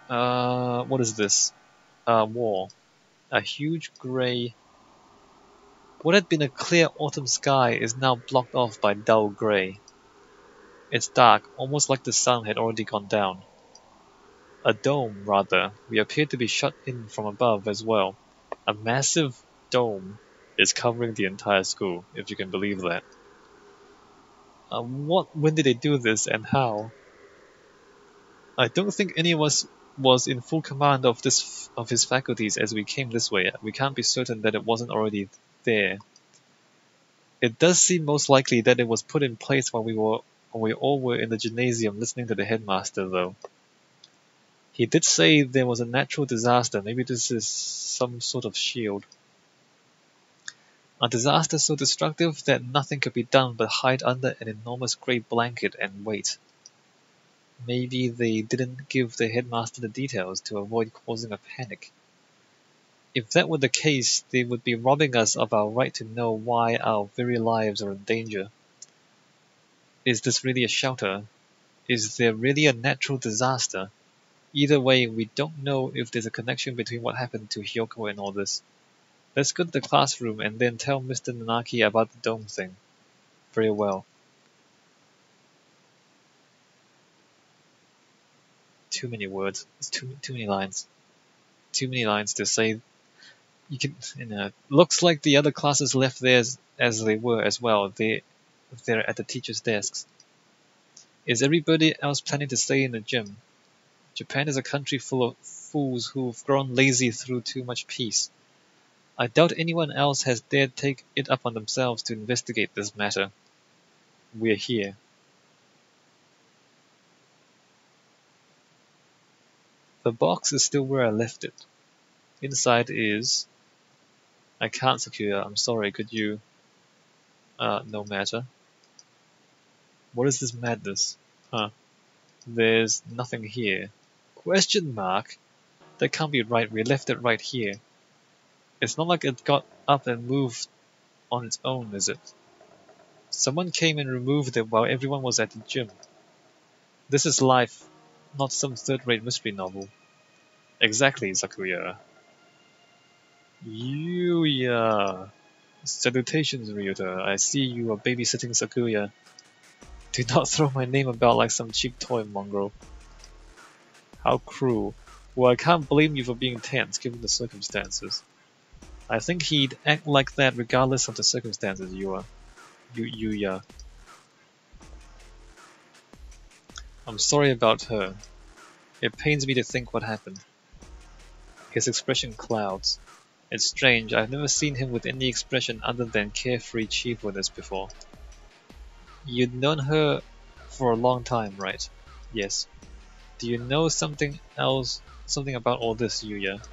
What is this? Wall. A huge grey. What had been a clear autumn sky is now blocked off by dull grey. It's dark, almost like the sun had already gone down. A dome, rather. We appear to be shut in from above as well. A massive dome is covering the entire school, if you can believe that. When did they do this and how? I don't think any of us was in full command of his faculties as we came this way. We can't be certain that it wasn't already there. It does seem most likely that it was put in place when we all were in the gymnasium listening to the headmaster, though. He did say there was a natural disaster. Maybe this is some sort of shield. A disaster so destructive that nothing could be done but hide under an enormous grey blanket and wait. Maybe they didn't give the headmaster the details to avoid causing a panic. If that were the case, they would be robbing us of our right to know why our very lives are in danger. Is this really a shelter? Is there really a natural disaster? Either way, we don't know if there's a connection between what happened to Hyoko and all this. Let's go to the classroom and then tell Mr. Nanaki about the dome thing. Very well. Too many words. It's too many lines. Too many lines to say. Looks like the other classes left theirs as they were as well. They're at the teachers' desks. Is everybody else planning to stay in the gym? Japan is a country full of fools who've grown lazy through too much peace. I doubt anyone else has dared take it upon themselves to investigate this matter. We're here. The box is still where I left it. Inside is... I can't secure. I'm sorry, could you... no matter. What is this madness? Huh. There's nothing here. Question mark? That can't be right. We left it right here. It's not like it got up and moved on its own, is it? Someone came and removed it while everyone was at the gym. This is life, not some third-rate mystery novel. Exactly, Sakuya. Yuya. Salutations, Ryuta. I see you are babysitting Sakuya. Do not throw my name about like some cheap toy mongrel. How cruel. Well, I can't blame you for being tense, given the circumstances. I think he'd act like that regardless of the circumstances, Yuya. I'm sorry about her. It pains me to think what happened. His expression clouds. It's strange, I've never seen him with any expression other than carefree cheerfulness before. You'd known her for a long time, right? Yes. Do you know something about all this, Yuya?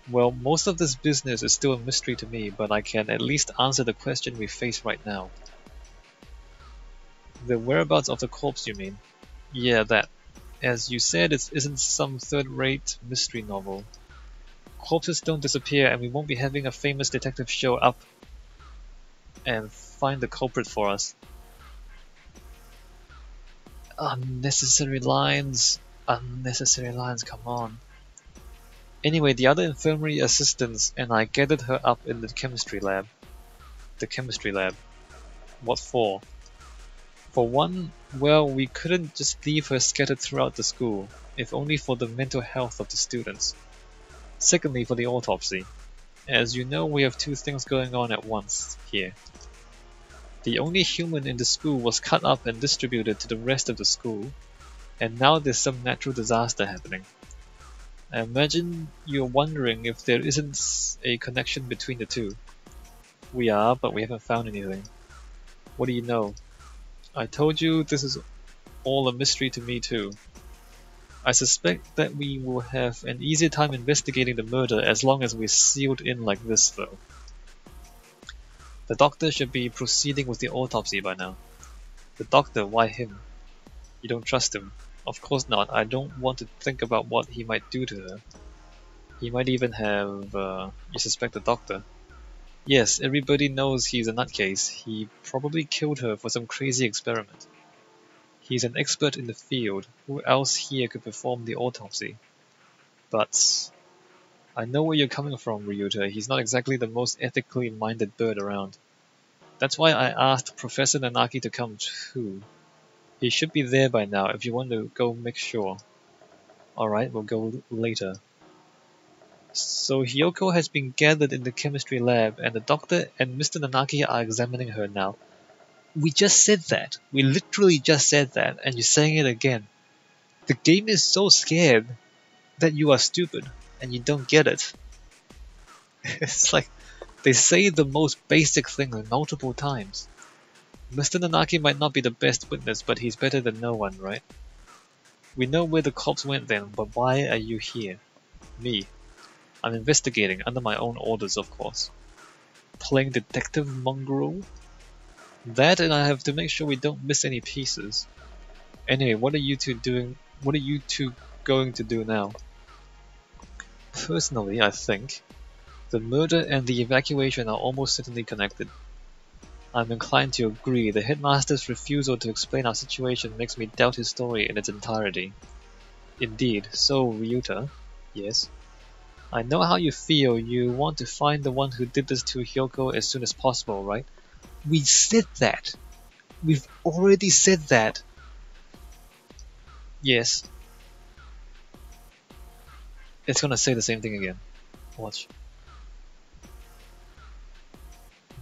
Well, most of this business is still a mystery to me, but I can at least answer the question we face right now. The whereabouts of the corpse, you mean? Yeah, that. As you said, it isn't some third-rate mystery novel. Corpses don't disappear, and we won't be having a famous detective show up and find the culprit for us. Unnecessary lines, come on. Anyway, the other infirmary assistants and I gathered her up in the chemistry lab. What for? For one, well, we couldn't just leave her scattered throughout the school, if only for the mental health of the students. Secondly, for the autopsy. As you know, we have two things going on at once here. The only human in the school was cut up and distributed to the rest of the school, and now there's some natural disaster happening. I imagine you're wondering if there isn't a connection between the two. We are, but we haven't found anything. What do you know? I told you this is all a mystery to me too. I suspect that we will have an easier time investigating the murder as long as we're sealed in like this, though. The doctor should be proceeding with the autopsy by now. The doctor, why him? You don't trust him? Of course not. I don't want to think about what he might do to her. He might even have... you suspect the doctor? Yes, everybody knows he's a nutcase. He probably killed her for some crazy experiment. He's an expert in the field. Who else here could perform the autopsy? But I know where you're coming from, Ryuta. He's not exactly the most ethically minded bird around. That's why I asked Professor Nanaki to come too. He should be there by now if you want to go make sure. Alright, we'll go later. So Hiyoko has been gathered in the chemistry lab and the doctor and Mr. Nanaki are examining her now. We just said that. We literally just said that and you're saying it again. The game is so scared that you are stupid and you don't get it. It's like they say the most basic thing multiple times. Mr. Nanaki might not be the best witness, but he's better than no one, right? We know where the cops went then, but why are you here? Me. I'm investigating, under my own orders of course. Playing detective mongrel? That and I have to make sure we don't miss any pieces. Anyway, what are you two doing? What are you two going to do now? Personally, I think the murder and the evacuation are almost certainly connected. I'm inclined to agree. The headmaster's refusal to explain our situation makes me doubt his story in its entirety. Indeed. So, Ryuta? Yes? I know how you feel. You want to find the one who did this to Hyoko as soon as possible, right? We said that! We've already said that! Yes. It's gonna say the same thing again. Watch.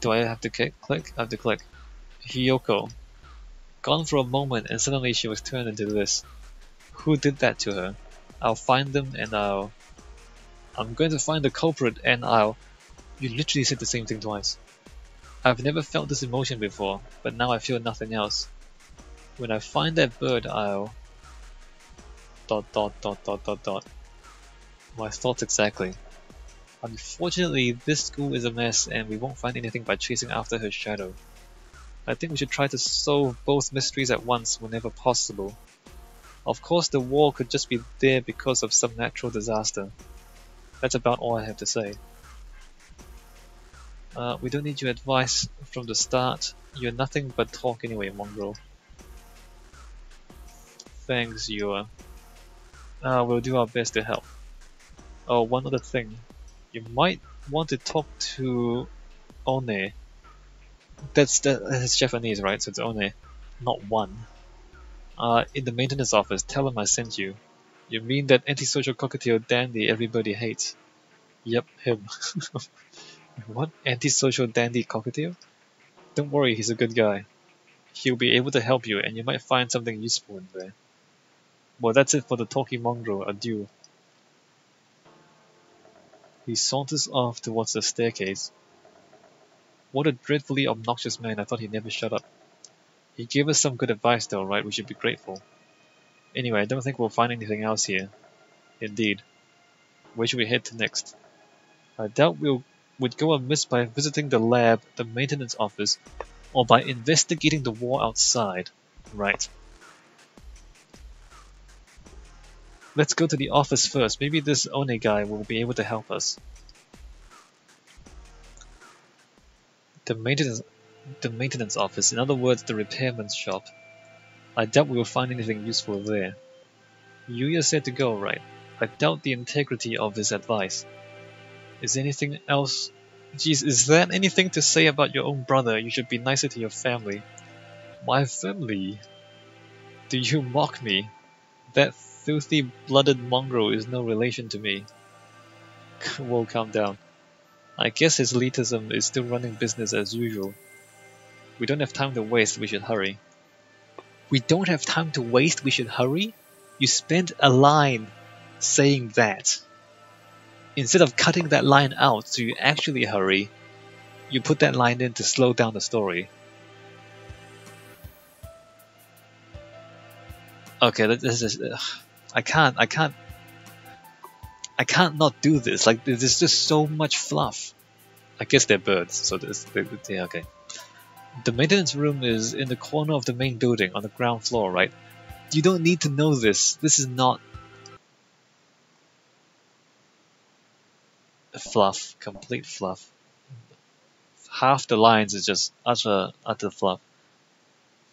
Do I have to click? I have to click. Hyoko. Gone for a moment and suddenly she was turned into this. Who did that to her? I'll find them and I'm going to find the culprit and You literally said the same thing twice. I've never felt this emotion before, but now I feel nothing else. When I find that bird, I'll... ... My thoughts exactly. Unfortunately, this school is a mess and we won't find anything by chasing after her shadow. I think we should try to solve both mysteries at once whenever possible. Of course, the wall could just be there because of some natural disaster. That's about all I have to say. We don't need your advice from the start. You're nothing but talk anyway, mongrel. Thanks, Yua. We'll do our best to help. Oh, one other thing. You might want to talk to One. That's Japanese, right? So it's One, not one. In the maintenance office, tell him I sent you. You mean that antisocial cockatiel dandy everybody hates? Yep, him. What? Antisocial dandy cockatiel? Don't worry, he's a good guy. He'll be able to help you and you might find something useful in there. Well, that's it for the talky mongrel. Adieu. He saunters off towards the staircase. What a dreadfully obnoxious man. I thought he'd never shut up. He gave us some good advice though, right? We should be grateful. Anyway, I don't think we'll find anything else here. Indeed. Where should we head to next? I doubt would go amiss by visiting the lab, the maintenance office, or by investigating the wall outside. Right. Let's go to the office first. Maybe this One guy will be able to help us. The maintenance office, in other words, the repairman's shop. I doubt we will find anything useful there. Yuya said to go, right? I doubt the integrity of his advice. Is anything else? Geez, is there anything to say about your own brother? You should be nicer to your family. My family? Do you mock me? That filthy blooded mongrel is no relation to me. Whoa, calm down. I guess his elitism is still running business as usual. We don't have time to waste, we should hurry. We don't have time to waste, we should hurry? You spent a line saying that. Instead of cutting that line out so you actually hurry, you put that line in to slow down the story. Okay, this is... I can't not do this. Like, there's just so much fluff. I guess they're birds, so yeah, okay. The maintenance room is in the corner of the main building on the ground floor, right? You don't need to know this. This is not fluff, complete fluff. Half the lines is just utter fluff.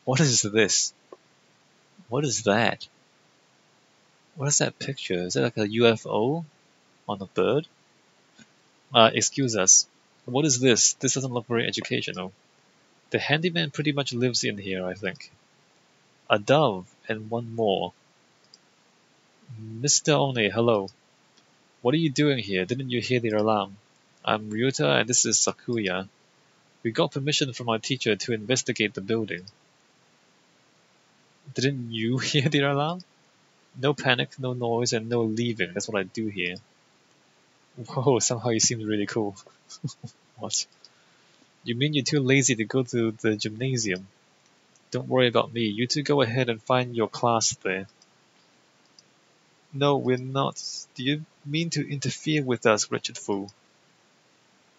What is this? What is that? What is that picture? Is it like a UFO on a bird? Excuse us. What is this? This doesn't look very educational. The handyman pretty much lives in here, I think. A dove and one more. Mr. One, hello. What are you doing here? Didn't you hear the alarm? I'm Ryuta and this is Sakuya. We got permission from our teacher to investigate the building. Didn't you hear the alarm? No panic, no noise, and no leaving. That's what I do here. Whoa, somehow you seem really cool. What? You mean you're too lazy to go to the gymnasium? Don't worry about me. You two go ahead and find your class there. No, we're not. Do you mean to interfere with us, wretched fool?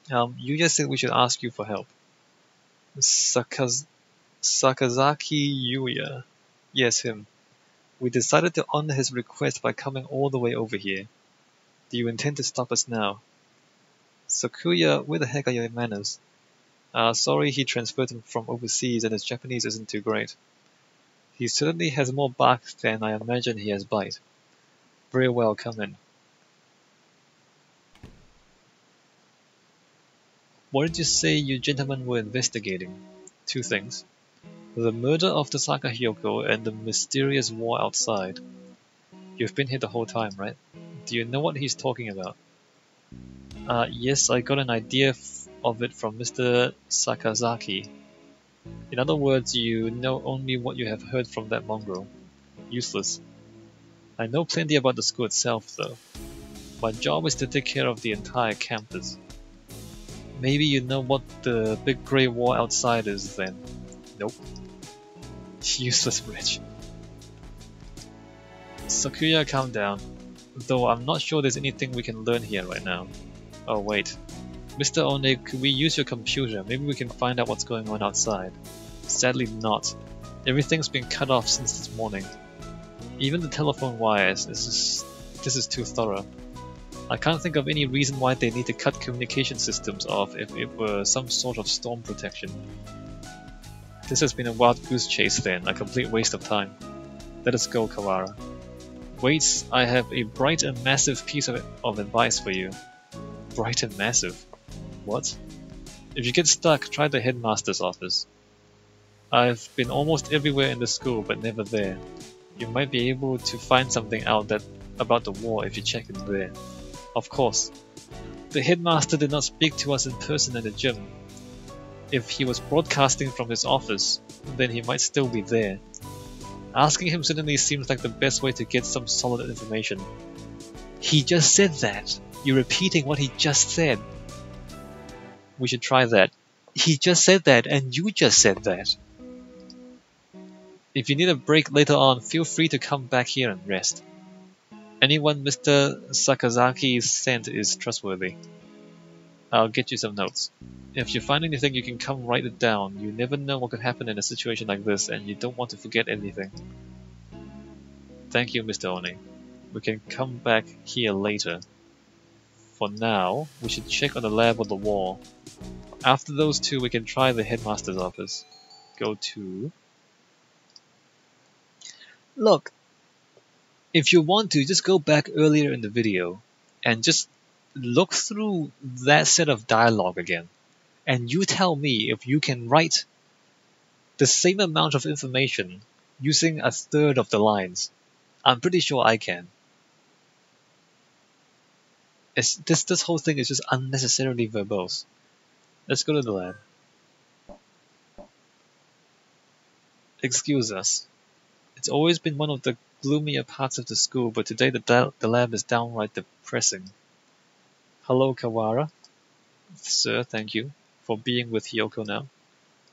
You just said we should ask you for help. Sakazaki Yuya. Yes, him. We decided to honor his request by coming all the way over here. Do you intend to stop us now? Sakuya, where the heck are your manners? Sorry he transferred him from overseas and his Japanese isn't too great. He certainly has more bark than I imagine he has bite. Very well, come in. What did you say you gentlemen were investigating? Two things. The murder of the Saka Hyoko and the mysterious war outside. You've been here the whole time, right? Do you know what he's talking about? Yes, I got an idea of it from Mr. Sakazaki. In other words, you know only what you have heard from that mongrel. Useless. I know plenty about the school itself, though. My job is to take care of the entire campus. Maybe you know what the big grey war outside is, then. Nope. Useless wretch. Sakuya, calm down. Though I'm not sure there's anything we can learn here right now. Oh wait. Mr. One, could we use your computer? Maybe we can find out what's going on outside. Sadly not. Everything's been cut off since this morning. Even the telephone wires. This is too thorough. I can't think of any reason why they need to cut communication systems off if it were some sort of storm protection. This has been a wild goose chase then, a complete waste of time. Let us go, Kawara. Wait, I have a bright and massive piece of advice for you. Bright and massive? What? If you get stuck, try the headmaster's office. I've been almost everywhere in the school, but never there. You might be able to find something out about the war if you check it there. Of course. The headmaster did not speak to us in person at the gym. If he was broadcasting from his office, then he might still be there. Asking him certainly seems like the best way to get some solid information. He just said that. You're repeating what he just said. We should try that. He just said that, and you just said that. If you need a break later on, feel free to come back here and rest. Anyone Mr. Sakazaki sent is trustworthy. I'll get you some notes. If you find anything, you can come write it down. You never know what could happen in a situation like this, and you don't want to forget anything. Thank you, Mr. One. We can come back here later. For now, we should check on the lab on the wall. After those two, we can try the headmaster's office. Go to... Look, if you want to, just go back earlier in the video and just look through that set of dialogue again. And you tell me if you can write the same amount of information using a third of the lines. I'm pretty sure I can. This whole thing is just unnecessarily verbose. Let's go to the lab. Excuse us. It's always been one of the gloomier parts of the school, but today the lab is downright depressing. Hello, Kawara. Sir, thank you for being with Hyoko now.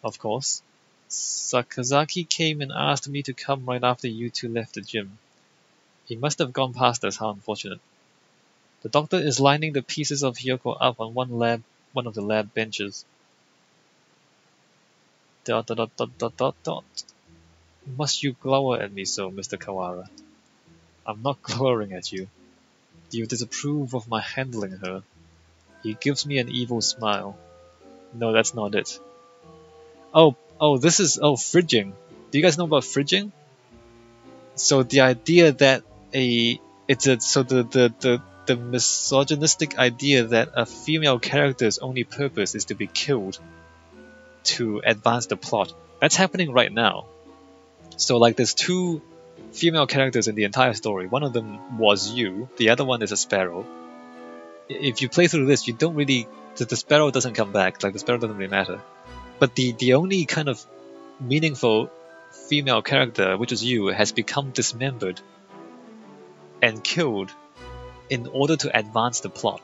Of course. Sakazaki came and asked me to come right after you two left the gym. He must have gone past us, how unfortunate. The doctor is lining the pieces of Hyoko up on one of the lab benches. ... Must you glower at me so, Mr. Kawara? I'm not glowering at you. Do you disapprove of my handling her? He gives me an evil smile. No, that's not it. This is fridging. Do you guys know about fridging? So the idea that a it's a so the misogynistic idea that a female character's only purpose is to be killed to advance the plot. That's happening right now. So like there's two female characters in the entire story. One of them was you, the other one is a sparrow. If you play through this, you don't really the sparrow doesn't come back, like the sparrow doesn't really matter. But the only kind of meaningful female character, which is you, has become dismembered and killed in order to advance the plot.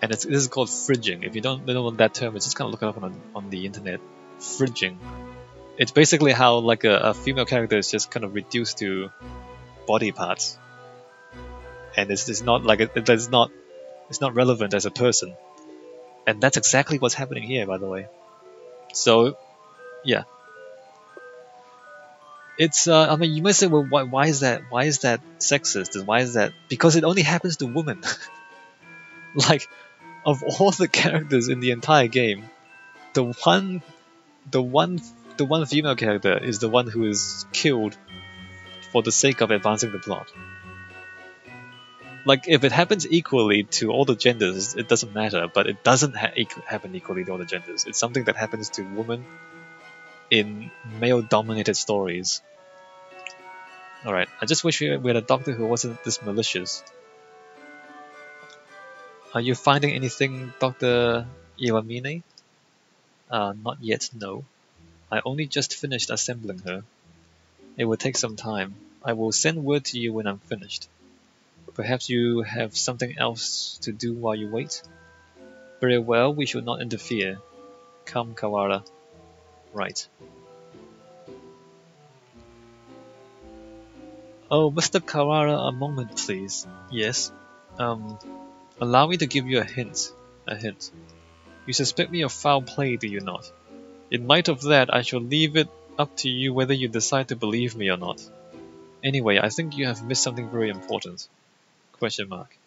And this is called fridging. If you don't know that term, it's just kind of look it up on the internet. Fridging. It's basically how like a female character is just kind of reduced to body parts, and it's not like it's not relevant as a person. And that's exactly what's happening here, by the way. So, yeah. It's I mean, you might say, well, why is that? Why is that sexist? And why is that? Because it only happens to women. Like, of all the characters in the entire game, the one female character is the one who is killed for the sake of advancing the plot. Like, if it happens equally to all the genders, it doesn't matter, but it doesn't happen equally to all the genders. It's something that happens to women in male-dominated stories. Alright, I just wish we had a doctor who wasn't this malicious. Are you finding anything, Dr. Iwamine? Not yet, no. I only just finished assembling her. It will take some time. I will send word to you when I'm finished. Perhaps you have something else to do while you wait? Very well, we should not interfere. Come, Kawara. Right. Oh, Mr. Kawara, a moment, please. Yes. Allow me to give you a hint. A hint. You suspect me of foul play, do you not? In light of that, I shall leave it up to you whether you decide to believe me or not. Anyway, I think you have missed something very important. Question mark.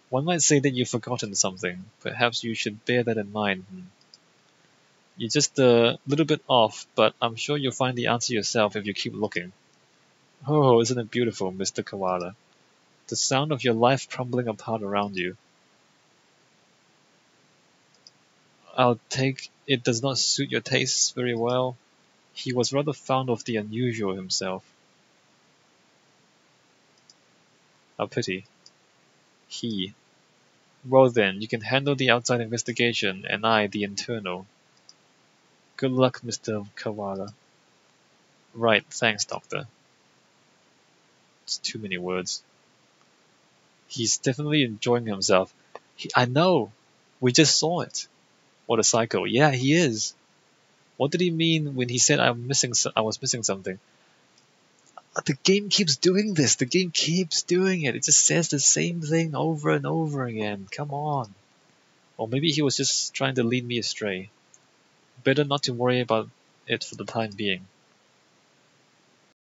One might say that you've forgotten something. Perhaps you should bear that in mind. You're just a little bit off, but I'm sure you'll find the answer yourself if you keep looking. Oh, isn't it beautiful, Mr. Kawara? The sound of your life crumbling apart around you. I'll take it does not suit your tastes very well. He was rather fond of the unusual himself. A pity. He. Well then, you can handle the outside investigation, and I the internal. Good luck, Mr. Kawara. Right, thanks, Doctor. It's too many words. He's definitely enjoying himself. I know! We just saw it. What a psycho. Yeah, he is. What did he mean when he said I was missing something? The game keeps doing this. The game keeps doing it. It just says the same thing over and over again. Come on. Or maybe he was just trying to lead me astray. Better not to worry about it for the time being.